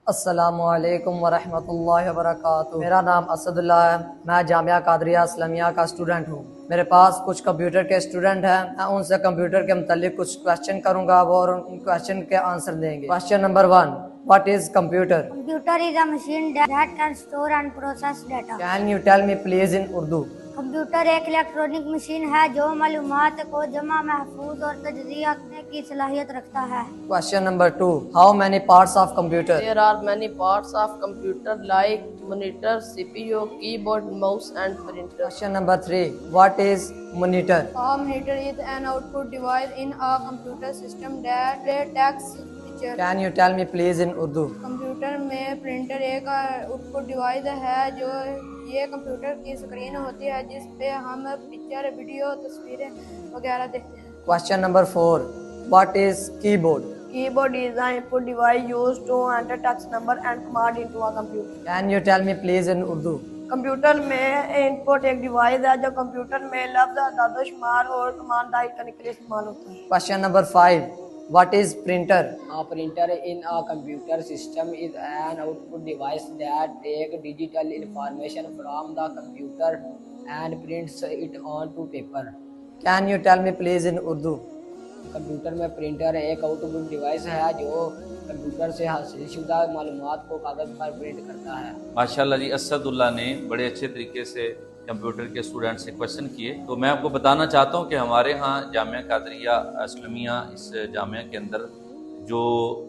अस्सलामुअलैकुम वरहमतुल्लाहि वबरकातुहू। मेरा नाम असदुल्ला है। मैं जामिया कादरिया इस्लामिया का स्टूडेंट हूँ। मेरे पास कुछ कंप्यूटर के स्टूडेंट हैं। मैं उनसे कंप्यूटर के मुतालिक कुछ क्वेश्चन करूँगा, वो और उन क्वेश्चन के आंसर देंगे। Question number 1, what is computer? Computer is a machine that can store and process data. Can you tell me please in Urdu? Computer एक इलेक्ट्रॉनिक मशीन है जो मालूमात को जमा, महफूज और तजज़िया करने की सलाहियत रखता है। Question number 2, how many parts of computer? There are many parts of computer like monitor, CPU, keyboard, mouse and printer. Question number 3, what is monitor? A monitor is an output device in a computer system that detects picture. Can you tell me please in Urdu? Computer में printer एक output device है जो ये computer की screen होती है जिस पे हम पिक्चर, वीडियो, तस्वीरें वगैरह देखते हैं। Question number 4, what is keyboard? Keyboard is an input device used to enter text number and command into a computer. Can you tell me please in Urdu? Computer में इनपुट एक डिवाइस है जो computer में लफ्ज, अदद, शुमार और कमांड टाइप करने के लिए इस्तेमाल होता है। Question number 5, what is printer? A printer in a computer system is an output device that takes digital information from the computer and prints it onto paper. Can you tell me please in Urdu? Computer में printer एक output device है जो computer से हासिल शुदा मालूमात को कागज़ पर प्रिंट करता है। माशाल्लाह जी, असदुल्ला ने बड़े अच्छे तरीके से कंप्यूटर के स्टूडेंट से क्वेश्चन किए। तो मैं आपको बताना चाहता हूँ कि हमारे यहाँ जामिया कादरिया इस्लामिया, इस जामिया के अंदर जो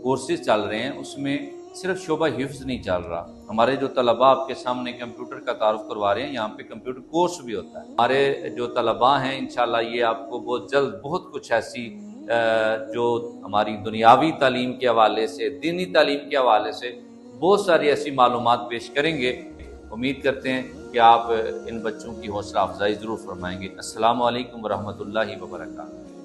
कोर्सेज चल रहे हैं उसमें सिर्फ शोबा हिफ्ज़ नहीं चल रहा। हमारे जो तलबा आपके सामने कंप्यूटर का तारुफ करवा रहे हैं, यहाँ पे कंप्यूटर कोर्स भी होता है। हमारे जो तलबा हैं इंशाल्लाह ये आपको बहुत जल्द बहुत कुछ ऐसी जो हमारी दुनियावी तालीम के हवाले से, दीनी तालीम के हवाले से बहुत सारी ऐसी मालूमात पेश करेंगे। उम्मीद करते हैं कि आप इन बच्चों की हौसला अफजाई ज़रूर फरमाएंगे। अस्सलामु अलैकुम वरहमतुल्लाहि वबरकातुहू।